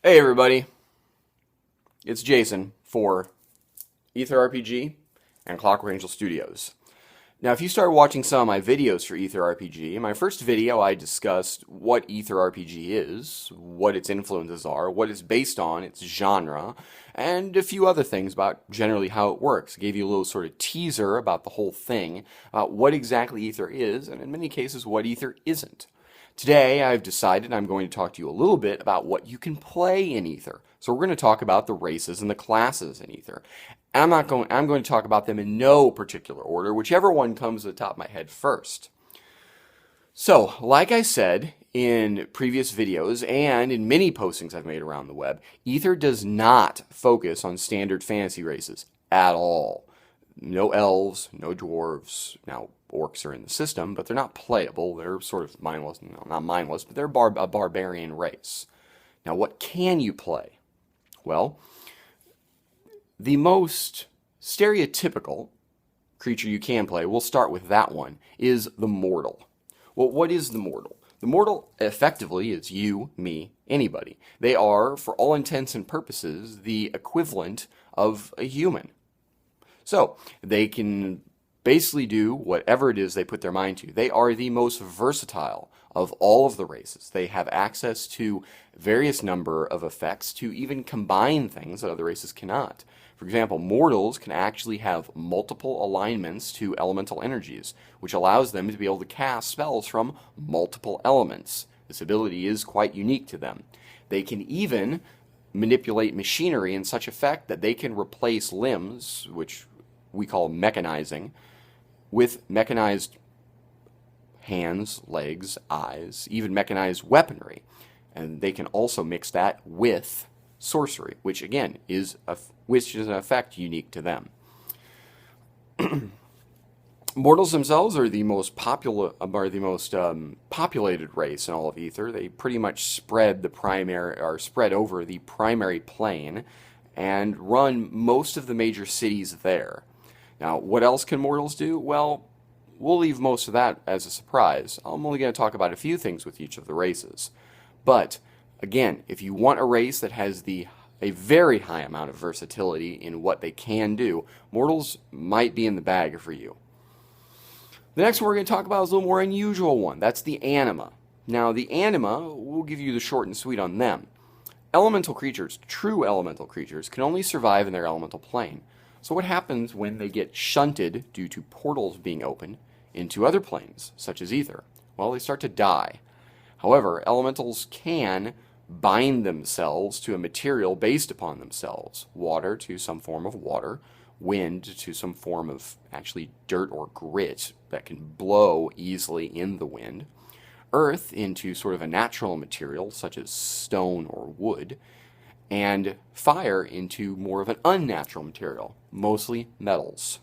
Hey everybody, it's Jason for Ether RPG and Clockwork Angel Studios. Now, if you started watching some of my videos for Ether RPG, in my first video I discussed what Ether RPG is, what its influences are, what it's based on, its genre, and a few other things about generally how it works. I gave you a little sort of teaser about the whole thing, about what exactly Ether is, and in many cases what Ether isn't. Today, I've decided I'm going to talk to you a little bit about what you can play in Ether. So we're going to talk about the races and the classes in Ether. And I'm going to talk about them in no particular order, whichever one comes to the top of my head first. So, like I said in previous videos and in many postings I've made around the web, Ether does not focus on standard fantasy races at all. No elves, no dwarves. Now, orcs are in the system, but they're not playable. They're sort of mindless, not mindless, but they're a barbarian race. Now, what can you play? Well, the most stereotypical creature you can play, we'll start with that one, is the mortal. Well, what is the mortal? The mortal, effectively, is you, me, anybody. They are, for all intents and purposes, the equivalent of a human. So, they can basically do whatever it is they put their mind to. They are the most versatile of all of the races. They have access to various number of effects to even combine things that other races cannot. For example, mortals can actually have multiple alignments to elemental energies, which allows them to be able to cast spells from multiple elements. This ability is quite unique to them. They can even manipulate machinery in such effect that they can replace limbs, which we call mechanizing, with mechanized hands, legs, eyes, even mechanized weaponry. And they can also mix that with sorcery, which again is an effect unique to them. Mortals themselves are the most populated race in all of Ether. They pretty much spread over the primary plane and run most of the major cities there. Now, what else can mortals do? Well, we'll leave most of that as a surprise. I'm only going to talk about a few things with each of the races. But, again, if you want a race that has a very high amount of versatility in what they can do, mortals might be in the bag for you. The next one we're going to talk about is a little more unusual one. That's the anima. Now, the anima, we'll give you the short and sweet on them. Elemental creatures, true elemental creatures, can only survive in their elemental plane. So what happens when they get shunted due to portals being opened into other planes, such as Ether? Well, they start to die. However, elementals can bind themselves to a material based upon themselves. Water to some form of water, wind to some form of actually dirt or grit that can blow easily in the wind, earth into sort of a natural material such as stone or wood, and fire into more of an unnatural material, mostly metals.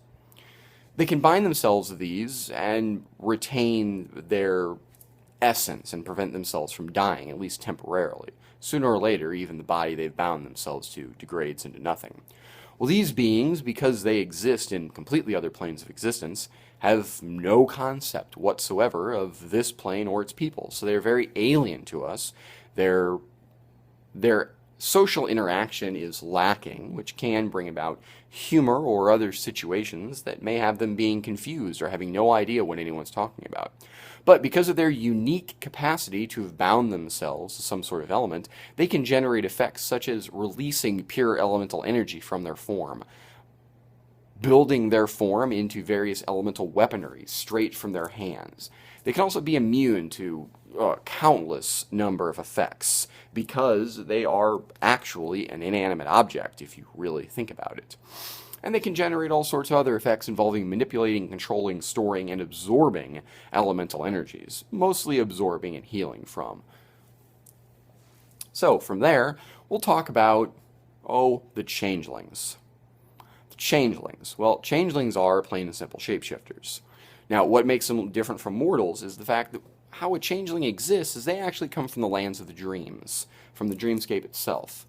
They can bind themselves to these and retain their essence and prevent themselves from dying, at least temporarily. Sooner or later, even the body they've bound themselves to degrades into nothing. Well, these beings, because they exist in completely other planes of existence, have no concept whatsoever of this plane or its people. So they're very alien to us. Their social interaction is lacking, which can bring about humor or other situations that may have them being confused or having no idea what anyone's talking about. But because of their unique capacity to have bound themselves to some sort of element, they can generate effects such as releasing pure elemental energy from their form, building their form into various elemental weaponry straight from their hands. They can also be immune to countless number of effects because they are actually an inanimate object if you really think about it. And they can generate all sorts of other effects involving manipulating, controlling, storing, and absorbing elemental energies, mostly absorbing and healing from. So from there, we'll talk about, the changelings. The changelings. Well, changelings are plain and simple shapeshifters. Now, what makes them different from mortals is the fact that how a changeling exists is they actually come from the lands of the dreams, from the dreamscape itself.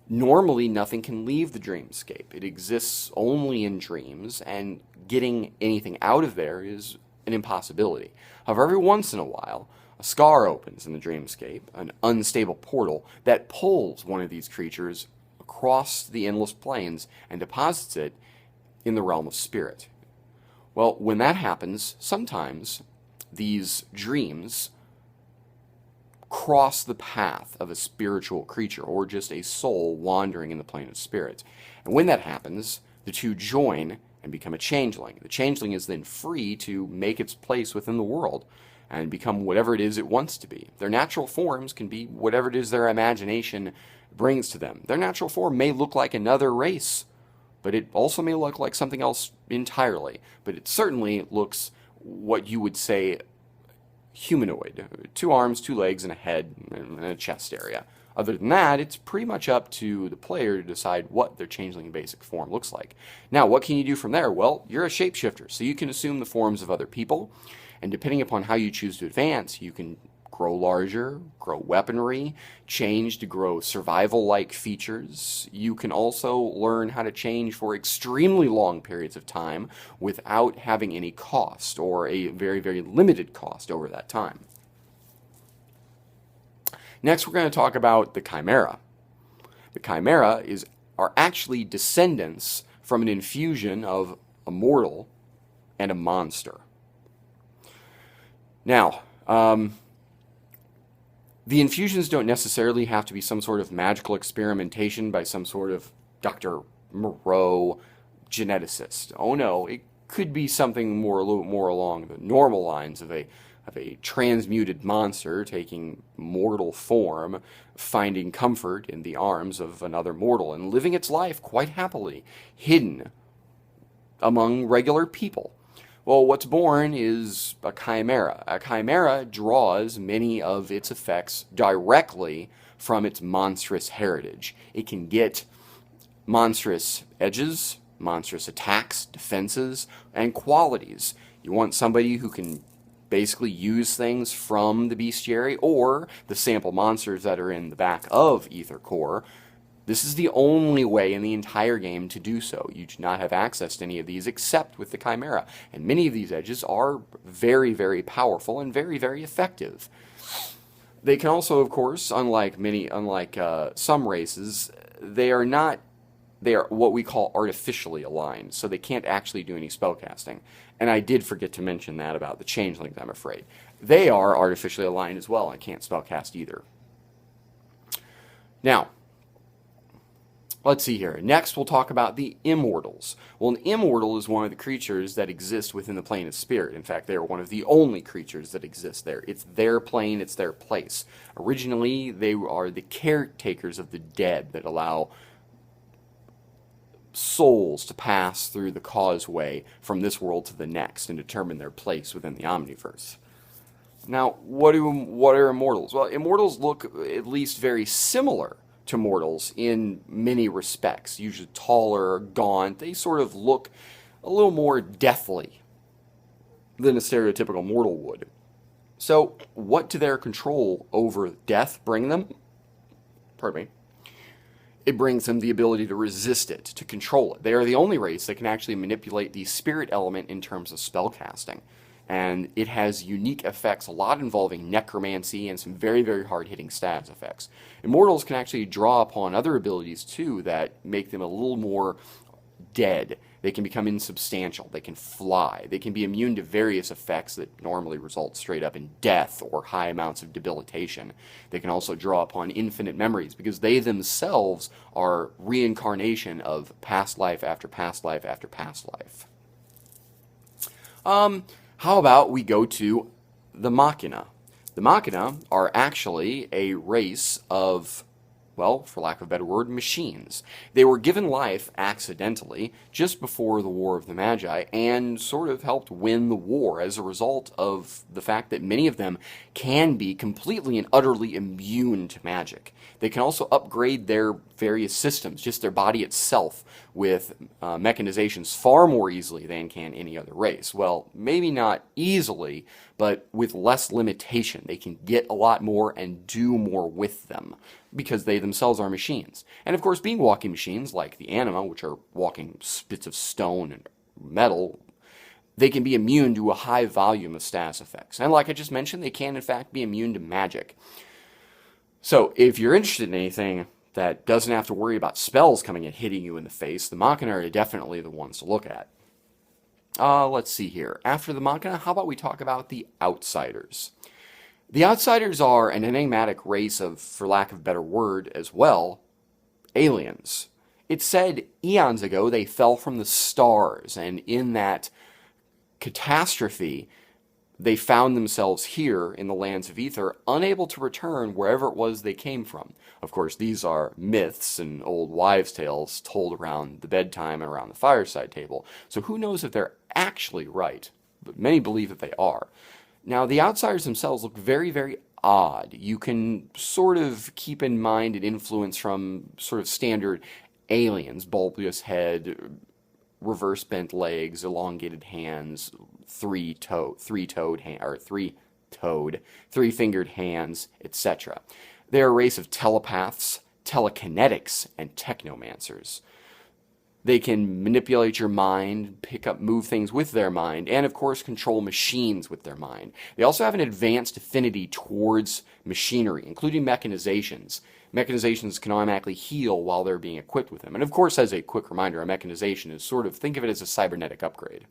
Normally, nothing can leave the dreamscape. It exists only in dreams, and getting anything out of there is an impossibility. However, every once in a while, A scar opens in the dreamscape, an unstable portal that pulls one of these creatures across the endless planes and deposits it in the realm of spirit. Well, when that happens, sometimes these dreams cross the path of a spiritual creature or just a soul wandering in the plane of spirit. And when that happens, the two join and become a changeling. The changeling is then free to make its place within the world and become whatever it is it wants to be. Their natural forms can be whatever it is their imagination brings to them. Their natural form may look like another race, but it also may look like something else entirely. But it certainly looks what you would say humanoid. 2 arms, 2 legs, and a head, and a chest area. Other than that, it's pretty much up to the player to decide what their changeling basic form looks like. Now, what can you do from there? Well, you're a shapeshifter, so you can assume the forms of other people, and depending upon how you choose to advance, you can grow larger, grow weaponry, change to grow survival-like features. You can also learn how to change for extremely long periods of time without having any cost, or a very, very limited cost over that time. Next, we're going to talk about the Chimera. The Chimera are actually descendants from an infusion of a mortal and a monster. Now, the infusions don't necessarily have to be some sort of magical experimentation by some sort of Dr. Moreau geneticist. Oh no, it could be something a little bit more along the normal lines of a transmuted monster taking mortal form, finding comfort in the arms of another mortal, and living its life quite happily, hidden among regular people. Well, what's born is a chimera. A chimera draws many of its effects directly from its monstrous heritage. It can get monstrous edges, monstrous attacks, defenses, and qualities. You want somebody who can basically use things from the bestiary or the sample monsters that are in the back of Ether Core. This is the only way in the entire game to do so. You do not have access to any of these except with the Chimera. And many of these edges are very, very powerful and very, very effective. They can also, of course, unlike some races, they are what we call artificially aligned, so they can't actually do any spellcasting. And I did forget to mention that about the changelings, I'm afraid. They are artificially aligned as well and can't spellcast either. Now, let's see here. Next, we'll talk about the immortals. Well, an immortal is one of the creatures that exist within the plane of spirit. In fact, they are one of the only creatures that exist there. It's their plane, it's their place. Originally, they are the caretakers of the dead that allow souls to pass through the causeway from this world to the next and determine their place within the omniverse. Now, what are immortals? Well, immortals look at least very similar to mortals in many respects. Usually taller, gaunt. They sort of look a little more deathly than a stereotypical mortal would. So, what do their control over death bring them? Pardon me. It brings them the ability to resist it, to control it. They are the only race that can actually manipulate the spirit element in terms of spellcasting. And it has unique effects, a lot involving necromancy and some very, very hard-hitting stats effects. Immortals can actually draw upon other abilities, too, that make them a little more dead. They can become insubstantial. They can fly. They can be immune to various effects that normally result straight up in death or high amounts of debilitation. They can also draw upon infinite memories because they themselves are reincarnation of past life after past life after past life. How about we go to the Machina? The Machina are actually a race of, well, for lack of a better word, machines. They were given life accidentally just before the War of the Magi and sort of helped win the war as a result of the fact that many of them can be completely and utterly immune to magic. They can also upgrade their various systems, just their body itself, with mechanizations far more easily than can any other race. Well, maybe not easily, but with less limitation. They can get a lot more and do more with them because they themselves are machines. And of course, being walking machines like the anima, which are walking bits of stone and metal, they can be immune to a high volume of status effects. And like I just mentioned, they can in fact be immune to magic. So if you're interested in anything that doesn't have to worry about spells coming and hitting you in the face, the Machina are definitely the ones to look at. Let's see here. After the Machina, how about we talk about the Outsiders? The Outsiders are an enigmatic race of, for lack of a better word as well, aliens. It's said eons ago they fell from the stars, and in that catastrophe, they found themselves here in the lands of Ether, unable to return wherever it was they came from. Of course, these are myths and old wives' tales told around the bedtime and around the fireside table, so who knows if they're actually right, but many believe that they are. Now, the Outsiders themselves look very, very odd. You can sort of keep in mind an influence from sort of standard aliens, bulbous head, reverse bent legs, elongated hands, three-fingered hands, etc. They are a race of telepaths, telekinetics, and technomancers. They can manipulate your mind, move things with their mind, and of course control machines with their mind. They also have an advanced affinity towards machinery, including mechanizations. Mechanizations can automatically heal while they're being equipped with them. And of course, as a quick reminder, a mechanization is think of it as a cybernetic upgrade.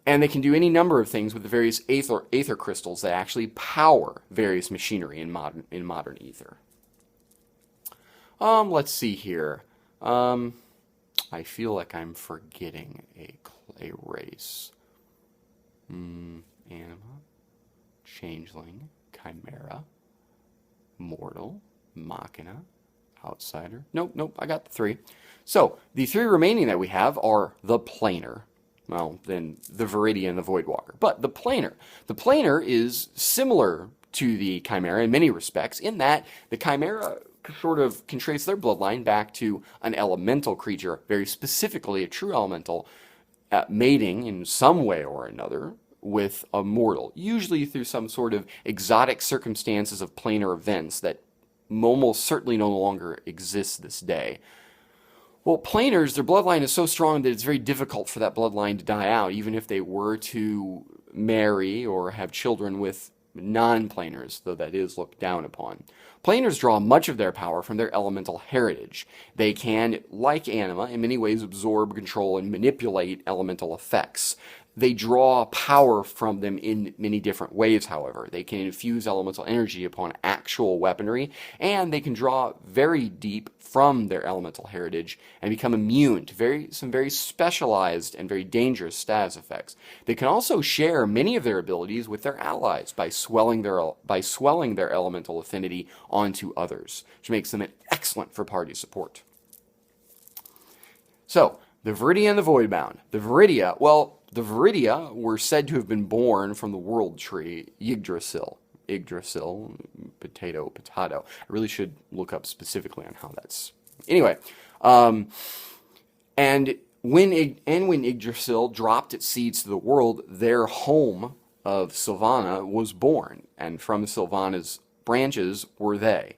And they can do any number of things with the various aether crystals that actually power various machinery in modern ether. Let's see here. I feel like I'm forgetting a race. Anima, Changeling, Chimera, Mortal, Machina, Outsider. Nope, I got the three. So, the three remaining that we have are the Planar. Well, then the Viridian and the Voidwalker. But the Planar is similar to the Chimera in many respects, in that the Chimera sort of can trace their bloodline back to an elemental creature, very specifically a true elemental, mating in some way or another with a mortal, usually through some sort of exotic circumstances of planar events that almost certainly no longer exist this day. Well, planars, their bloodline is so strong that it's very difficult for that bloodline to die out, even if they were to marry or have children with non-planars, though that is looked down upon. Planars draw much of their power from their elemental heritage. They can, like anima, in many ways absorb, control, and manipulate elemental effects. They draw power from them in many different ways, however. They can infuse elemental energy upon actual weaponry, and they can draw very deep from their elemental heritage and become immune to some very specialized and very dangerous status effects. They can also share many of their abilities with their allies by swelling their elemental affinity onto others, which makes them excellent for party support. So, the Viridia and the Voidbound. The Viridia were said to have been born from the world tree Yggdrasil. Potato. I really should look up specifically on how that's... Anyway, and when Yggdrasil dropped its seeds to the world, their home of Sylvana was born, and from Sylvana's branches were they.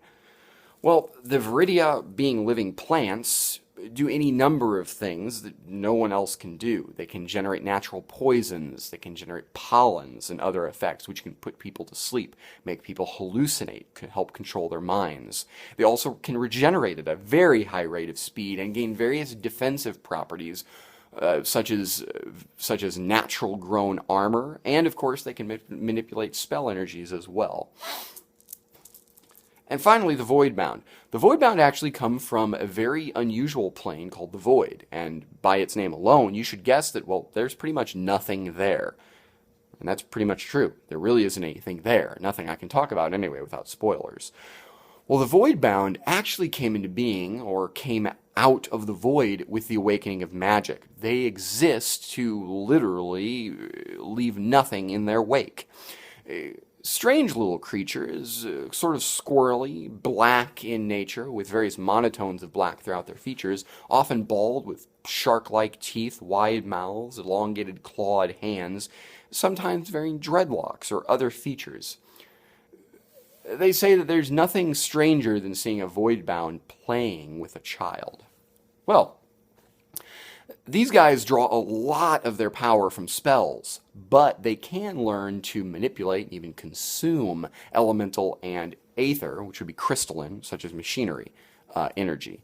Well, the Viridia, being living plants, do any number of things that no one else can do. They can generate natural poisons, they can generate pollens and other effects which can put people to sleep, make people hallucinate, can help control their minds. They also can regenerate at a very high rate of speed and gain various defensive properties such as natural grown armor, and of course they can manipulate spell energies as well. And finally, the Voidbound. The Voidbound actually come from a very unusual plane called the Void, and by its name alone, you should guess that, well, there's pretty much nothing there. And that's pretty much true. There really isn't anything there. Nothing I can talk about anyway without spoilers. Well, the Voidbound actually came into being, or came out of the void with the awakening of magic. They exist to literally leave nothing in their wake. Strange little creatures, sort of squirrely, black in nature, with various monotones of black throughout their features, often bald with shark-like teeth, wide mouths, elongated clawed hands, sometimes wearing dreadlocks or other features. They say that there's nothing stranger than seeing a Voidbound playing with a child. Well, These guys draw a lot of their power from spells, but they can learn to manipulate and even consume elemental and aether, which would be crystalline, such as machinery, energy.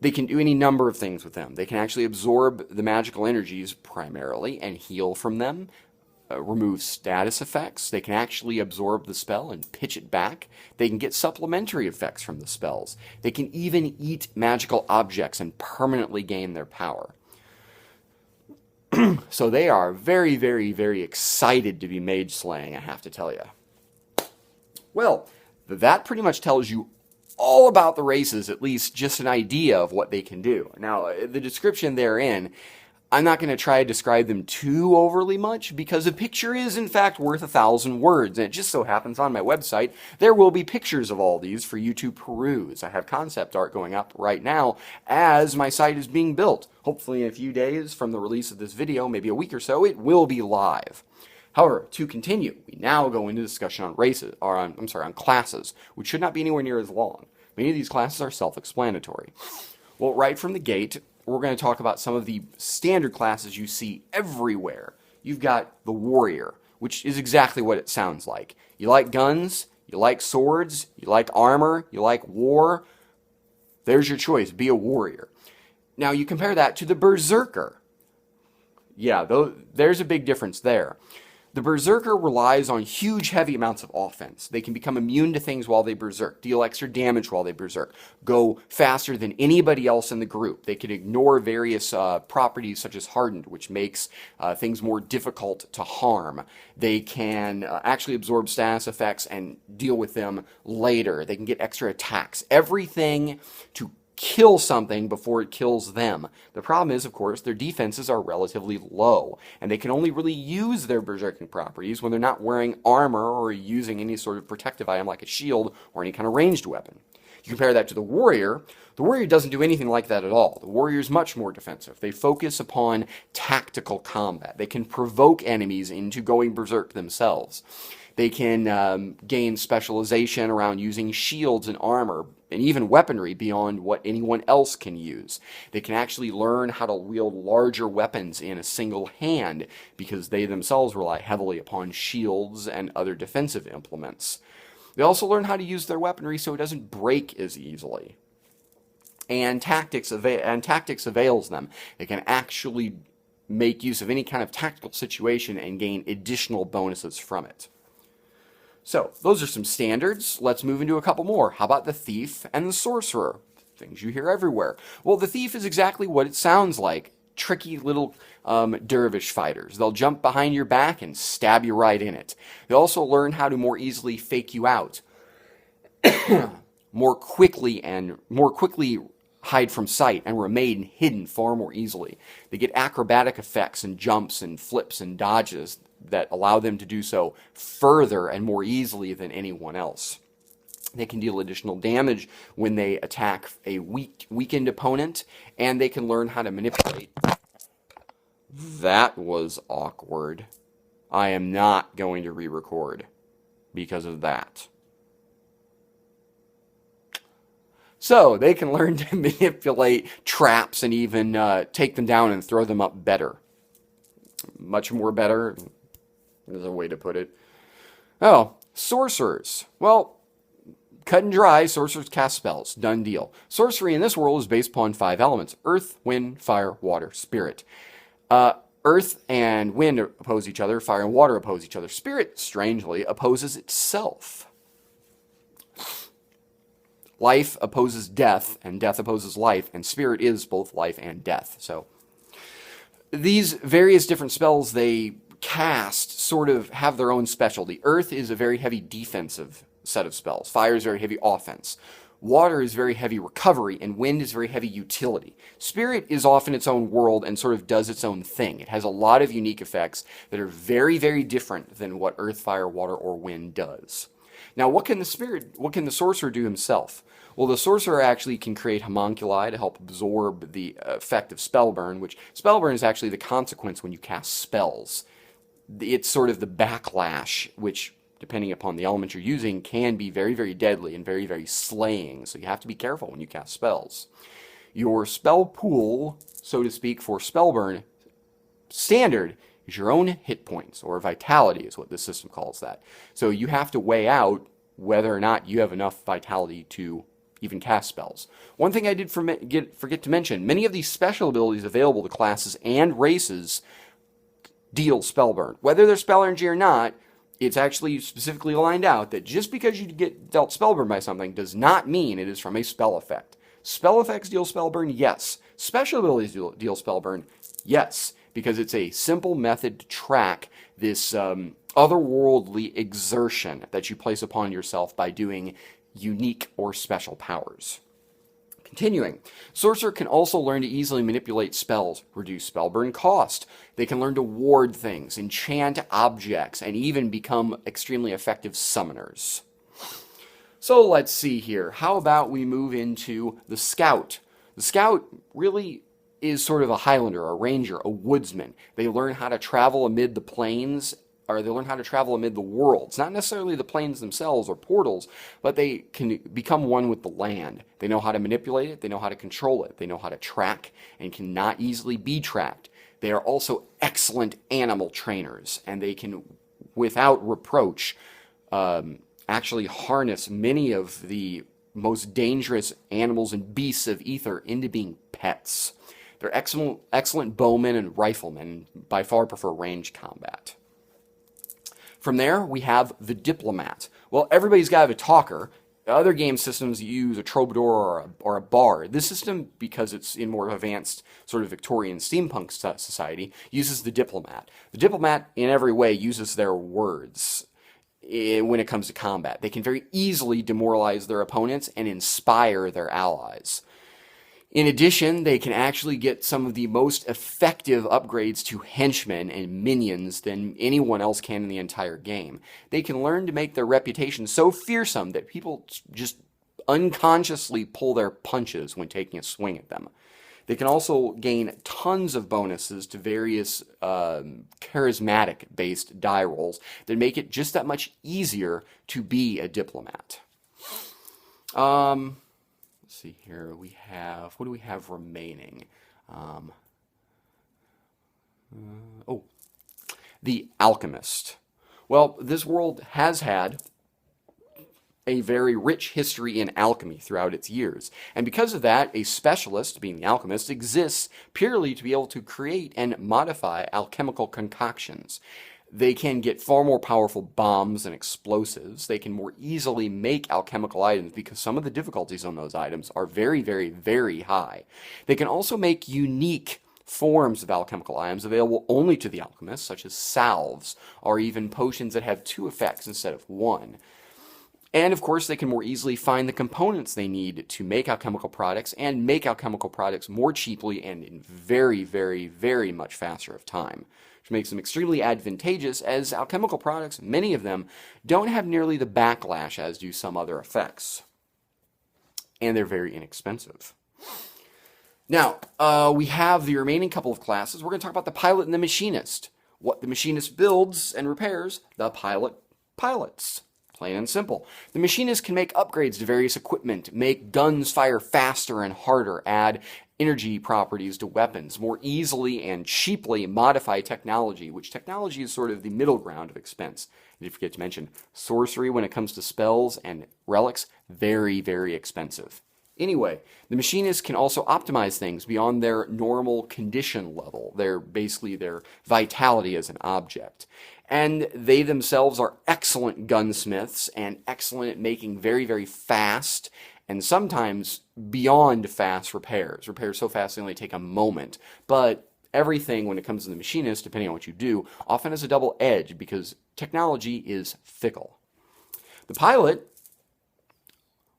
They can do any number of things with them. They can actually absorb the magical energies primarily and heal from them, remove status effects. They can actually absorb the spell and pitch it back. They can get supplementary effects from the spells. They can even eat magical objects and permanently gain their power. So they are very, very, very excited to be mage slaying, I have to tell you. Well, that pretty much tells you all about the races, at least just an idea of what they can do. Now, the description therein, I'm not going to try to describe them too overly much because a picture is in fact worth 1,000 words, and it just so happens on my website there will be pictures of all these for you to peruse. I have concept art going up right now as my site is being built. Hopefully in a few days from the release of this video, maybe a week or so, it will be live. However, to continue, we now go into discussion on races, or on classes, which should not be anywhere near as long. Many of these classes are self-explanatory. Well, right from the gate, we're going to talk about some of the standard classes you see everywhere. You've got the warrior, which is exactly what it sounds like. You like guns, you like swords, you like armor, you like war. There's your choice, be a warrior. Now you compare that to the berserker. Yeah, there's a big difference there. The berserker relies on huge, heavy amounts of offense. They can become immune to things while they berserk, deal extra damage while they berserk, go faster than anybody else in the group. They can ignore various properties such as hardened, which makes things more difficult to harm. They can actually absorb status effects and deal with them later. They can get extra attacks. Everything to kill something before it kills them. The problem is, of course, their defenses are relatively low, and they can only really use their berserking properties when they're not wearing armor or using any sort of protective item like a shield or any kind of ranged weapon. You compare that to the warrior doesn't do anything like that at all. The warrior is much more defensive. They focus upon tactical combat. They can provoke enemies into going berserk themselves. They can gain specialization around using shields and armor and even weaponry beyond what anyone else can use. They can actually learn how to wield larger weapons in a single hand because they themselves rely heavily upon shields and other defensive implements. They also learn how to use their weaponry so it doesn't break as easily. And tactics avails them. They can actually make use of any kind of tactical situation and gain additional bonuses from it. So, those are some standards. Let's move into a couple more. How about the thief and the sorcerer? Things you hear everywhere. Well, the thief is exactly what it sounds like. Tricky little dervish fighters. They'll jump behind your back and stab you right in it. They also learn how to more easily fake you out. more quickly hide from sight and remain hidden far more easily. They get acrobatic effects and jumps and flips and dodges that allow them to do so further and more easily than anyone else. They can deal additional damage when they attack a weakened opponent, and they can learn how to manipulate. That was awkward. I am not going to re-record because of that. So, they can learn to manipulate traps and even take them down and throw them up better. Much more better is a way to put it. Oh, sorcerers. Well, cut and dry, sorcerers cast spells. Done deal. Sorcery in this world is based upon 5 elements. Earth, wind, fire, water, spirit. Earth and wind oppose each other. Fire and water oppose each other. Spirit, strangely, opposes itself. Life opposes death, and death opposes life, and spirit is both life and death. So, these various different spells they cast sort of have their own specialty. Earth is a very heavy defensive set of spells. Fire is very heavy offense. Water is very heavy recovery, and wind is very heavy utility. Spirit is often its own world and sort of does its own thing. It has a lot of unique effects that are very, very different than what earth, fire, water, or wind does. Now, what can the sorcerer do himself? Well, the sorcerer actually can create homunculi to help absorb the effect of spellburn, which spellburn is actually the consequence when you cast spells. It's sort of the backlash, which, depending upon the element you're using, can be very, very deadly and very, very slaying. So you have to be careful when you cast spells. Your spell pool, so to speak, for Spellburn standard is your own hit points, or vitality is what this system calls that. So you have to weigh out whether or not you have enough vitality to even cast spells. One thing I did forget to mention, many of these special abilities available to classes and races deal Spellburn. Whether they're spell energy or not, it's actually specifically lined out that just because you get dealt Spellburn by something does not mean it is from a spell effect. Spell effects deal Spellburn, yes. Special abilities deal Spellburn, yes, because it's a simple method to track this otherworldly exertion that you place upon yourself by doing unique or special powers. Continuing, Sorcerer can also learn to easily manipulate spells, reduce spellburn cost. They can learn to ward things, enchant objects, and even become extremely effective summoners. So let's see here. How about we move into the Scout? The Scout really is sort of a Highlander, a Ranger, a Woodsman. They learn how to travel amid the plains, or they learn how to travel amid the worlds. Not necessarily the planes themselves or portals, but they can become one with the land. They know how to manipulate it, they know how to control it, they know how to track, and cannot easily be tracked. They are also excellent animal trainers, and they can, without reproach, actually harness many of the most dangerous animals and beasts of ether into being pets. They're excellent bowmen and riflemen, and by far prefer range combat. From there, we have the Diplomat. Well, everybody's got to have a talker. Other game systems use a troubadour or a bard. This system, because it's in more advanced sort of Victorian steampunk society, uses the Diplomat. The Diplomat, in every way, uses their words when it comes to combat. They can very easily demoralize their opponents and inspire their allies. In addition, they can actually get some of the most effective upgrades to henchmen and minions than anyone else can in the entire game. They can learn to make their reputation so fearsome that people just unconsciously pull their punches when taking a swing at them. They can also gain tons of bonuses to various charismatic-based die rolls that make it just that much easier to be a diplomat. Let's see here. What do we have remaining? The Alchemist. Well, this world has had a very rich history in alchemy throughout its years. And because of that, a specialist, being the alchemist, exists purely to be able to create and modify alchemical concoctions. They can get far more powerful bombs and explosives. They can more easily make alchemical items because some of the difficulties on those items are very, very, very high. They can also make unique forms of alchemical items available only to the alchemist, such as salves, or even potions that have 2 effects instead of 1. And of course, they can more easily find the components they need to make alchemical products and make alchemical products more cheaply and in very, very, very much faster of time, which makes them extremely advantageous as alchemical products, many of them, don't have nearly the backlash as do some other effects. And they're very inexpensive. Now, we have the remaining couple of classes. We're going to talk about the Pilot and the Machinist. What the Machinist builds and repairs, the Pilot pilots. Plain and simple. The Machinist can make upgrades to various equipment, make guns fire faster and harder, add energy properties to weapons, more easily and cheaply modify technology, which technology is sort of the middle ground of expense. I did forget to mention, sorcery when it comes to spells and relics, very, very expensive. Anyway, the Machinist can also optimize things beyond their normal condition level, basically their vitality as an object. And they themselves are excellent gunsmiths and excellent at making very, very fast and sometimes beyond fast repairs. Repairs so fast they only take a moment. But everything when it comes to the Machinist, depending on what you do, often has a double edge because technology is fickle. The Pilot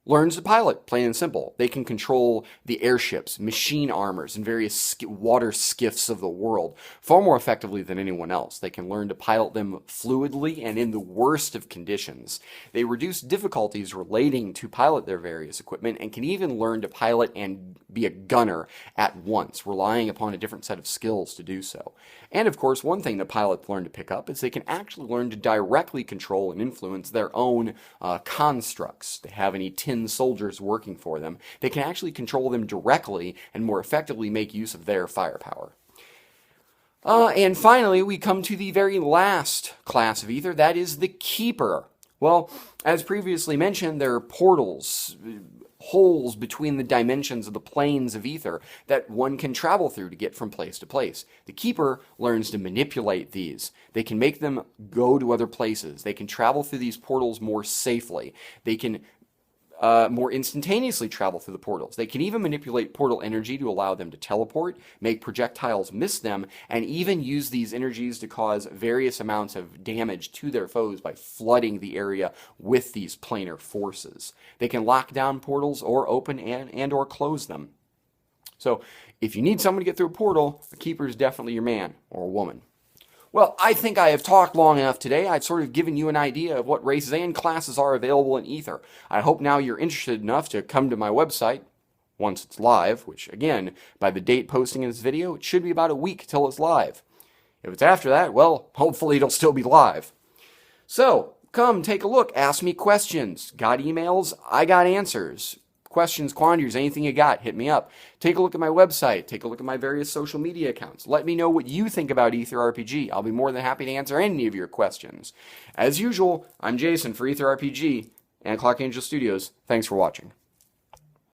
learns to pilot, plain and simple. They can control the airships, machine armors, and various water skiffs of the world far more effectively than anyone else. They can learn to pilot them fluidly and in the worst of conditions. They reduce difficulties relating to pilot their various equipment and can even learn to pilot and be a gunner at once, relying upon a different set of skills to do so. And of course, one thing that pilots learn to pick up is they can actually learn to directly control and influence their own constructs. They have any tin weakened soldiers working for them, they can actually control them directly and more effectively make use of their firepower. And finally, we come to the very last class of ether, that is the Keeper. Well, as previously mentioned, there are portals, holes between the dimensions of the planes of ether that one can travel through to get from place to place. The Keeper learns to manipulate these. They can make them go to other places. They can travel through these portals more safely. They can more instantaneously travel through the portals. They can even manipulate portal energy to allow them to teleport, make projectiles miss them, and even use these energies to cause various amounts of damage to their foes by flooding the area with these planar forces. They can lock down portals or open and or close them. So if you need someone to get through a portal, the Keeper is definitely your man or woman. Well, I think I have talked long enough today. I've sort of given you an idea of what races and classes are available in Ether. I hope now you're interested enough to come to my website once it's live, which again, by the date posting in this video, it should be about a week till it's live. If it's after that, well, hopefully it'll still be live. So, come take a look, ask me questions. Got emails? I got answers. Questions, quandaries, anything you got, hit me up. Take a look at my website. Take a look at my various social media accounts. Let me know what you think about Ether RPG. I'll be more than happy to answer any of your questions. As usual, I'm Jason for Ether RPG and Clock Angel Studios. Thanks for watching.